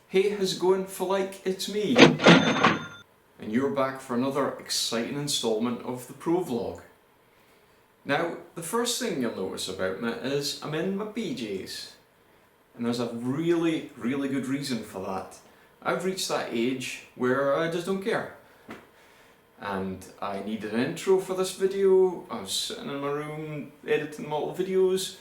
Hey, how's it going, Like? It's me. And you're back for another exciting installment of the Pro Vlog. Now, the first thing you'll notice about me is I'm in my PJs. And there's a really good reason for that. I've reached that age where I just don't care. And I needed an intro for this video. I was sitting in my room editing multiple videos.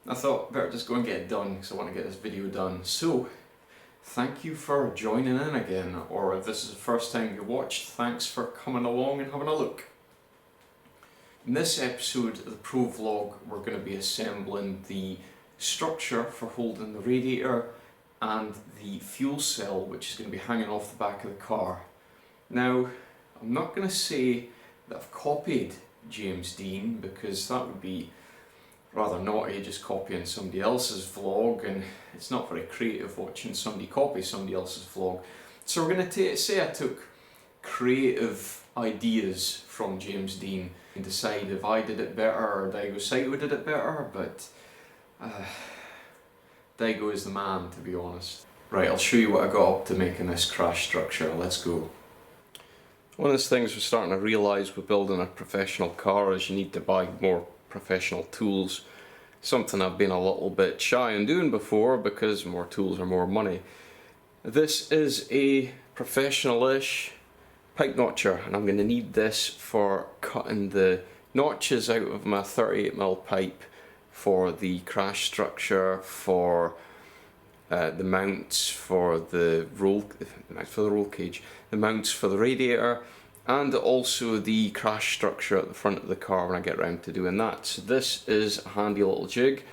I thought better just go and get it done because I want to get this video done. So, thank you for joining in again, or if this is the first time you watched, thanks for coming along and having a look. In this episode of the Pro Vlog, we're going to be assembling the structure for holding the radiator and the fuel cell, which is going to be hanging off the back of the car. Now, I'm not going to say that I've copied James Dean, because that would be rather naughty, just copying somebody else's vlog, and it's not very creative watching somebody copy somebody else's vlog. So we're going to say I took creative ideas from James Dean and decide if I did it better or Daigo Saito did it better, but Daigo is the man, to be honest. Right, I'll show you what I got up to making this crash structure. Let's go. One of the things we're starting to realise with building a professional car is you need to buy more professional tools. Something I've been a little bit shy on doing before because more tools are more money. This is a professional-ish pipe notcher, and I'm going to need this for cutting the notches out of my 38mm pipe for the crash structure, for the mounts for the roll cage, the mounts for the radiator, and also the crash structure at the front of the car when I get around to doing that. So this is a handy little jig.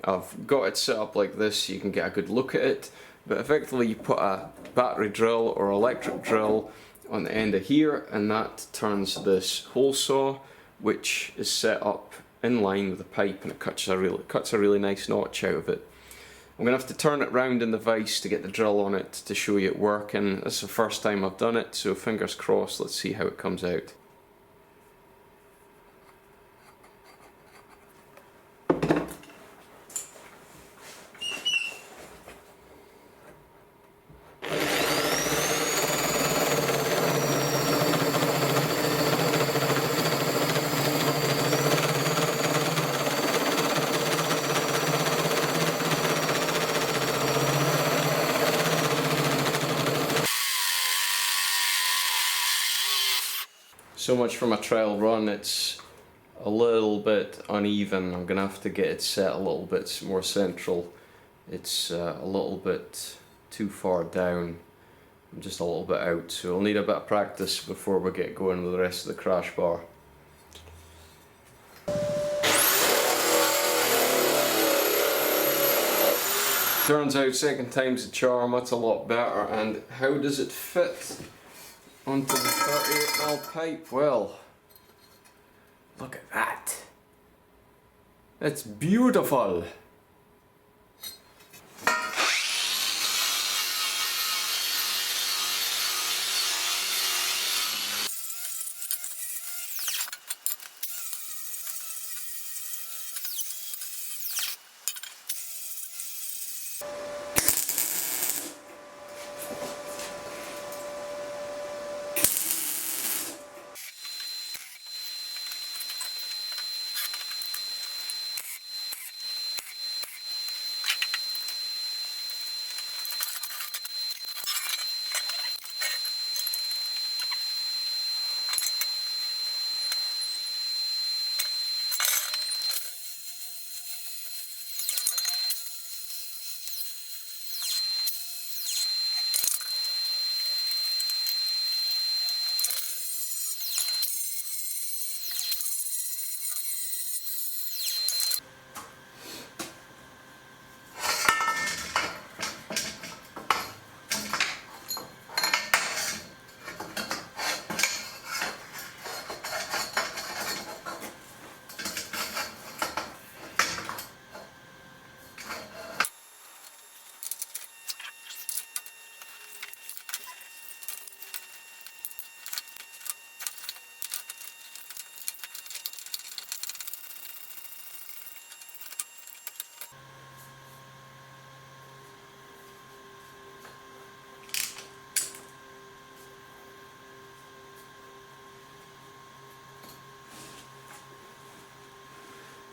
I've got it set up like this so you can get a good look at it, but effectively you put a battery drill or electric drill on the end of here, and that turns this hole saw, which is set up in line with the pipe, and it cuts a really nice notch out of it. I'm going to have to turn it round in the vise to get the drill on it to show you it working. This is the first time I've done it, so fingers crossed, let's see how it comes out. So much for my trial run. It's a little bit uneven. I'm gonna have to get it set a little bit more central. It's a little bit too far down. I'm just a little bit out, so I'll need a bit of practice before we get going with the rest of the crash bar. Turns out second time's the charm. That's a lot better. And how does it fit onto the 38mm pipe? Well, look at that. It's beautiful.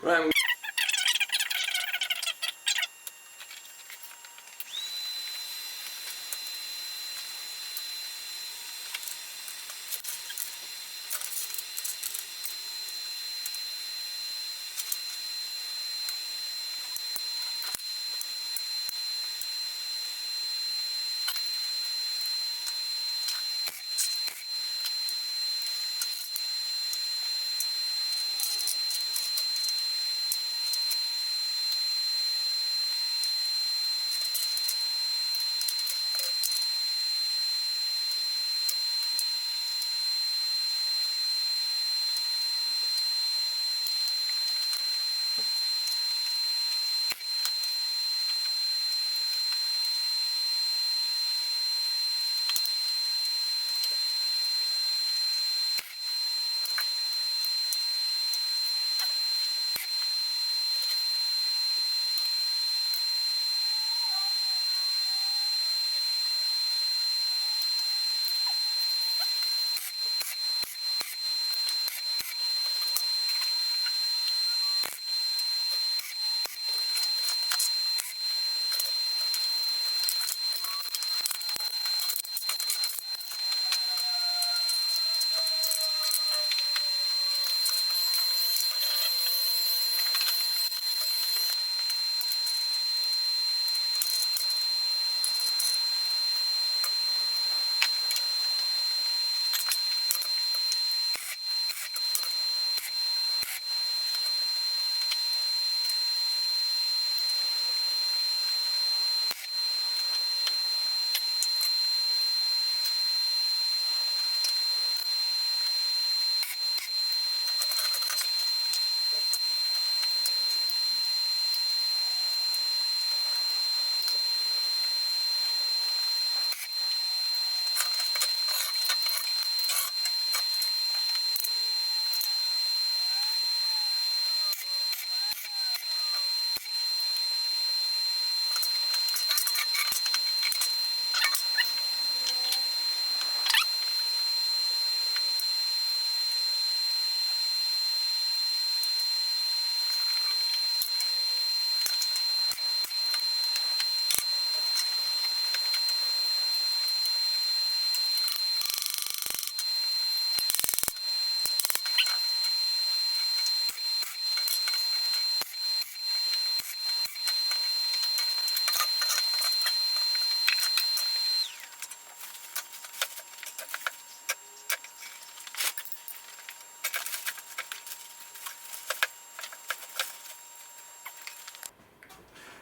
Right.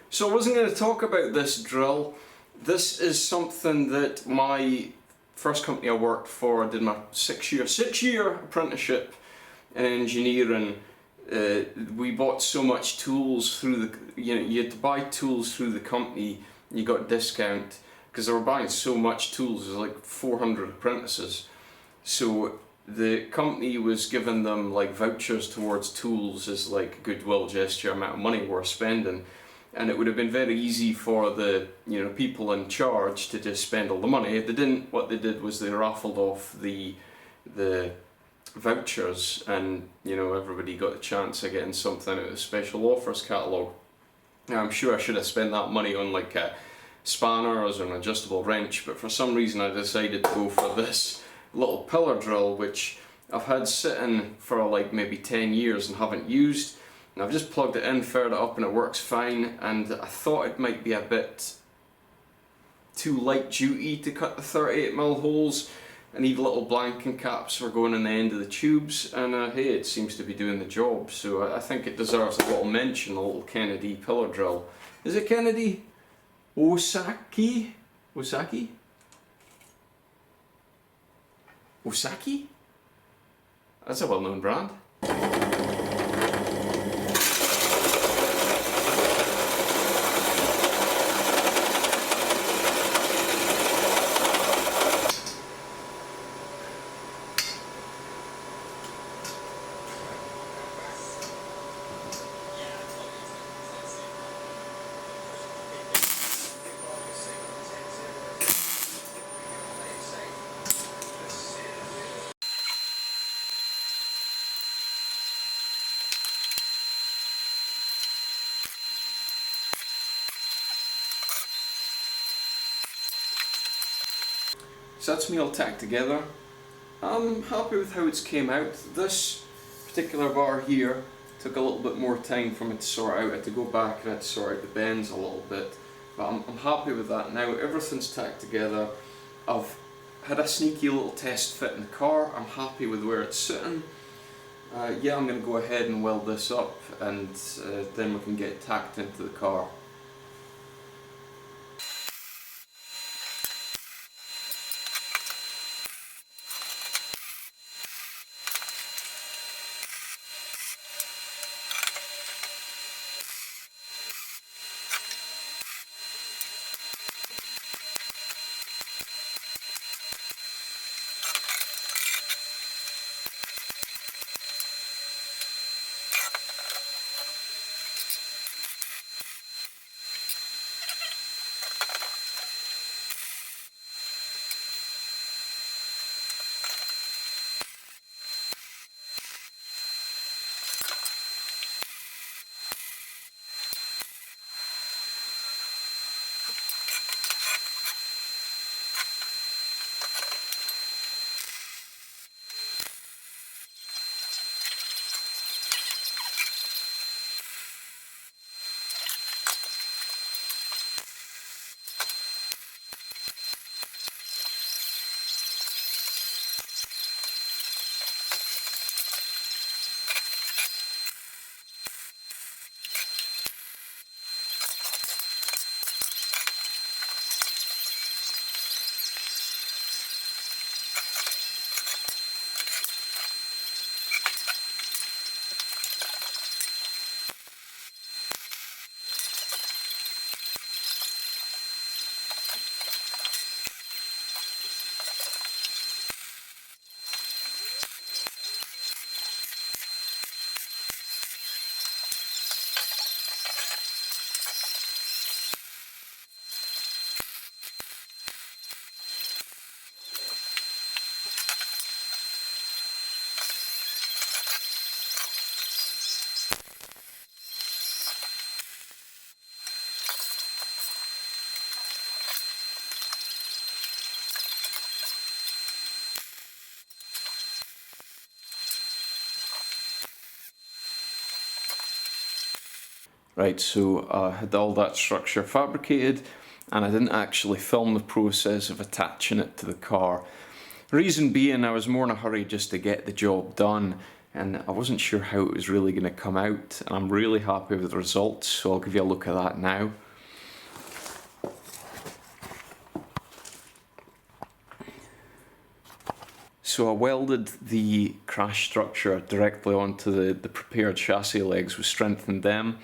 So I wasn't going to talk about this drill. This is something that my first company I worked for, I did my six-year apprenticeship in engineering. We bought so much tools through the, you had to buy tools through the company, you got discount, because they were buying so much tools, it was like 400 apprentices. So the company was giving them like vouchers towards tools as like a goodwill gesture, amount of money we're spending. And it would have been very easy for the people in charge to just spend all the money. If they didn't, what they did was they raffled off the vouchers, and everybody got a chance of getting something out of the special offers catalogue. Now I'm sure I should have spent that money on like spanners or an adjustable wrench, but for some reason I decided to go for this little pillar drill, which I've had sitting for like maybe 10 years and haven't used. And I've just plugged it in, fired it up, and it works fine. And I thought it might be a bit too light duty to cut the 38mm holes. I need little blanking caps for going in the end of the tubes, and hey, it seems to be doing the job. So I think it deserves a little mention, a little Kennedy pillar drill. Is it Kennedy? Osaki? Osaki? Osaki? That's a well-known brand. So that's me all tacked together. I'm happy with how it's came out. This particular bar here took a little bit more time for me to sort out. I had to go back and I had to sort out the bends a little bit, but I'm happy with that now. Everything's tacked together. I've had a sneaky little test fit in the car. I'm happy with where it's sitting. Yeah, I'm going to go ahead and weld this up, and then we can get it tacked into the car. Right, so I had all that structure fabricated, and I didn't actually film the process of attaching it to the car. Reason being, I was more in a hurry just to get the job done, and I wasn't sure how it was really going to come out, and I'm really happy with the results, so I'll give you a look at that now. So I welded the crash structure directly onto the prepared chassis legs. We strengthened them.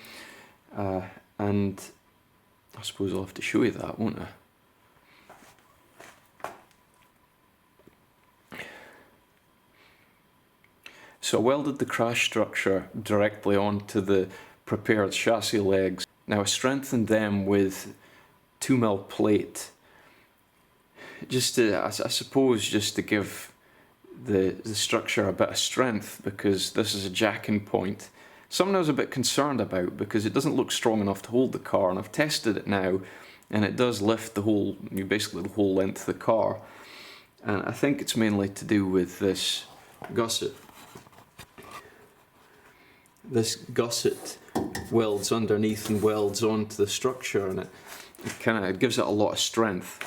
And I suppose I'll have to show you that, won't I? So I welded the crash structure directly onto the prepared chassis legs. Now I strengthened them with 2mm plate, just to, I suppose, just to give the structure a bit of strength, because this is a jacking point. Something I was a bit concerned about, because it doesn't look strong enough to hold the car, and I've tested it now, and it does lift the whole, basically the whole length of the car. And I think it's mainly to do with this gusset. This gusset welds underneath and welds onto the structure, and it gives it a lot of strength.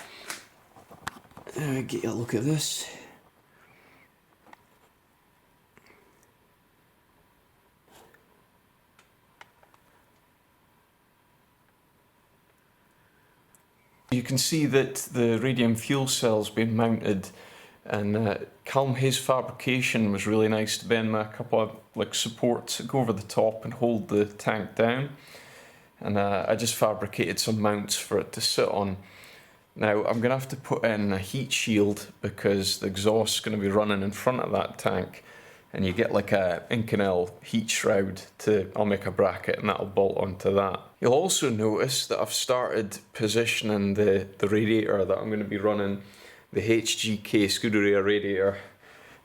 Get a look at this. You can see that the radium fuel cell's been mounted, and Calm Haze Fabrication was really nice to bend me a couple of supports that go over the top and hold the tank down. And I just fabricated some mounts for it to sit on. Now I'm going to have to put in a heat shield, because the exhaust's going to be running in front of that tank, and you get like a Inconel heat shroud I'll make a bracket and that'll bolt onto that. You'll also notice that I've started positioning the radiator that I'm going to be running, the HGK Scuderia radiator.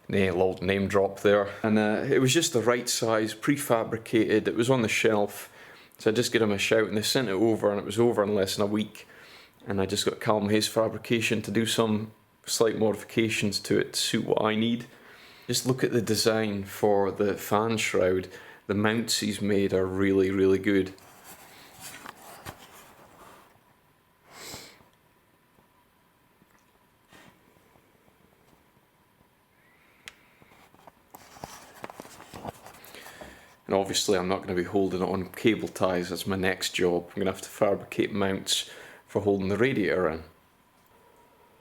Little name drop there. And it was just the right size, prefabricated, it was on the shelf. So I just gave them a shout and they sent it over, and it was over in less than a week. And I just got Calm Haze Fabrication to do some slight modifications to it to suit what I need. Just look at the design for the fan shroud. The mounts he's made are really, really good. And obviously I'm not going to be holding it on cable ties, that's my next job. I'm going to have to fabricate mounts for holding the radiator in.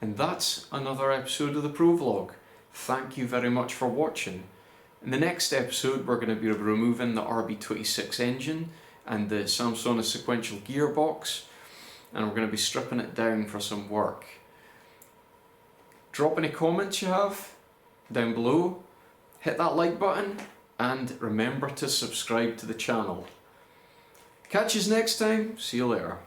And that's another episode of the Pro Vlog. Thank you very much for watching. In the next episode we're going to be removing the RB26 engine and the Samsung sequential gearbox, and we're going to be stripping it down for some work. Drop any comments you have down below, hit that like button, and remember to subscribe to the channel. Catch us next time, see you later.